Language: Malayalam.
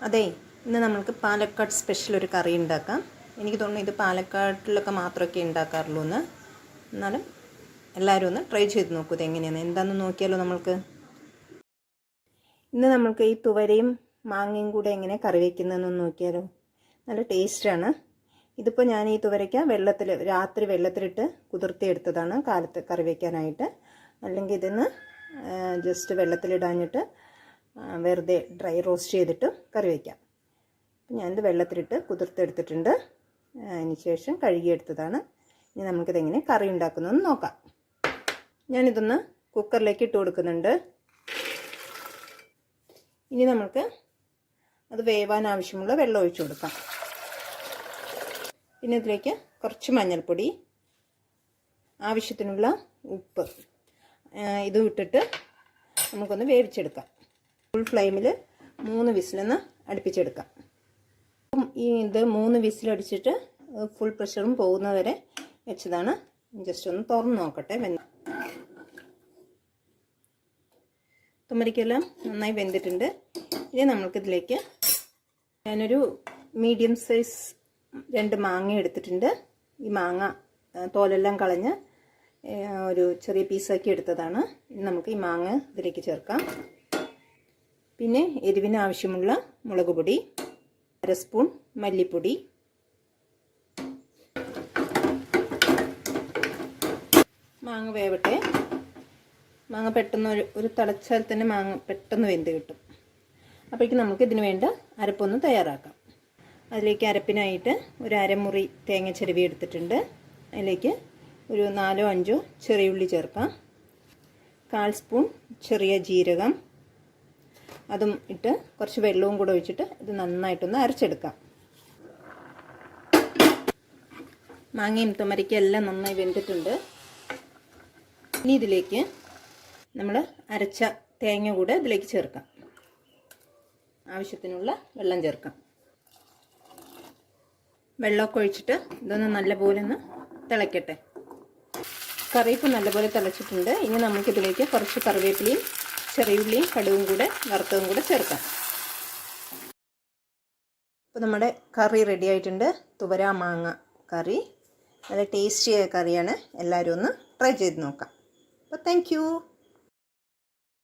അതെ, ഇന്ന് നമുക്ക് പാലക്കാട് സ്പെഷ്യൽ ഒരു കറി ഉണ്ടാക്കാം. എനിക്ക് തോന്നുന്നു ഇത് പാലക്കാട്ടിലൊക്കെ മാത്രമൊക്കെ ഉണ്ടാക്കാറുള്ളൂ എന്ന്. എന്നാലും എല്ലാവരും ഒന്ന് ട്രൈ ചെയ്ത് നോക്കൂ ഇതെങ്ങനെയാണ് എന്താണെന്ന് നോക്കിയാലോ നമ്മൾക്ക്. ഇന്ന് നമ്മൾക്ക് ഈ തുവരയും മാങ്ങയും കൂടെ എങ്ങനെ കറി വയ്ക്കുന്നതെന്ന് നോക്കിയാലോ. നല്ല ടേസ്റ്റാണ്. ഇതിപ്പോൾ ഞാൻ ഈ തുവരയ്ക്ക രാത്രി വെള്ളത്തിലിട്ട് കുതിർത്തിയെടുത്തതാണ് കാലത്ത് കറി വയ്ക്കാനായിട്ട്. അല്ലെങ്കിൽ ഇതിന്ന് ജസ്റ്റ് വെള്ളത്തിലിടാഞ്ഞിട്ട് വെറുതെ ഡ്രൈ റോസ്റ്റ് ചെയ്തിട്ട് കറി വയ്ക്കാം. അപ്പം ഞാനിത് വെള്ളത്തിലിട്ട് കുതിർത്തെടുത്തിട്ടുണ്ട്. അതിന് ശേഷം കഴുകിയെടുത്തതാണ്. ഇനി നമുക്കിതെങ്ങനെ കറി ഉണ്ടാക്കുന്നതെന്ന് നോക്കാം. ഞാനിതൊന്ന് കുക്കറിലേക്ക് ഇട്ട് കൊടുക്കുന്നുണ്ട്. ഇനി നമുക്ക് അത് വേവാൻ ആവശ്യമുള്ള വെള്ളം ഒഴിച്ചു കൊടുക്കാം. പിന്നെ ഇതിലേക്ക് കുറച്ച് മഞ്ഞൾപ്പൊടി, ആവശ്യത്തിനുള്ള ഉപ്പ് ഇതും ഇട്ടിട്ട് നമുക്കൊന്ന് വേവിച്ചെടുക്കാം. ഫുൾ ഫ്ലെയിമിൽ 3 വിസിലൊന്ന് അടുപ്പിച്ചെടുക്കാം. ഇത് 3 വിസിലടിച്ചിട്ട് ഫുൾ പ്രഷറും പോകുന്നവരെ വെച്ചതാണ്. ജസ്റ്റ് ഒന്ന് തുറന്ന് നോക്കട്ടെ. തുമരിക്കെല്ലാം നന്നായി വെന്തിട്ടുണ്ട്. ഇനി നമുക്കിതിലേക്ക് ഞാനൊരു മീഡിയം സൈസ് 2 മാങ്ങ എടുത്തിട്ടുണ്ട്. ഈ മാങ്ങ തോലെല്ലാം കളഞ്ഞ് ഒരു ചെറിയ പീസാക്കി എടുത്തതാണ്. ഇനി നമുക്ക് ഈ മാങ്ങ ഇതിലേക്ക് ചേർക്കാം. പിന്നെ എരിവിന് ആവശ്യമുള്ള മുളക് പൊടി, 1 സ്പൂൺ മല്ലിപ്പൊടി, മാങ്ങ വേവട്ടെ. മാങ്ങ പെട്ടെന്ന് ഒരു തിളച്ചാൽ തന്നെ മാങ്ങ പെട്ടെന്ന് വെന്ത് കിട്ടും. അപ്പോഴേക്കും നമുക്ക് ഇതിന് വേണ്ട അരപ്പൊന്ന് തയ്യാറാക്കാം. അതിലേക്ക് അരപ്പിനായിട്ട് ഒരു അരമുറി തേങ്ങ ചിരവി എടുത്തിട്ടുണ്ട്. അതിലേക്ക് ഒരു 4-5 ചെറിയുള്ളി ചേർക്കാം. 1/4 സ്പൂൺ ചെറിയ ജീരകം, അതും ഇട്ട് കുറച്ച് വെള്ളവും കൂടെ ഒഴിച്ചിട്ട് ഇത് നന്നായിട്ടൊന്ന് അരച്ചെടുക്കാം. മാങ്ങയും തുമരയ്ക്കും എല്ലാം നന്നായി വെന്തിട്ടുണ്ട്. ഇനി ഇതിലേക്ക് നമ്മൾ അരച്ച തേങ്ങ കൂടെ ഇതിലേക്ക് ചേർക്കാം. ആവശ്യത്തിനുള്ള വെള്ളം ചേർക്കാം. വെള്ളമൊക്കെ ഒഴിച്ചിട്ട് ഇതൊന്ന് നല്ലപോലെ ഒന്ന് തിളയ്ക്കട്ടെ. കറി ഇപ്പോൾ നല്ലപോലെ തിളച്ചിട്ടുണ്ട്. ഇനി നമുക്കിതിലേക്ക് കുറച്ച് കറിവേപ്പിലയും ചെറിയുള്ളിയും കടുകും കൂടെ വറുത്തതും കൂടെ ചേർക്കാം. ഇപ്പോൾ നമ്മുടെ കറി റെഡി ആയിട്ടുണ്ട്. തുവര മാങ്ങ കറി നല്ല ടേസ്റ്റിയായ കറിയാണ്. എല്ലാവരും ഒന്ന് ട്രൈ ചെയ്ത് നോക്കാം. അപ്പോൾ താങ്ക് യു.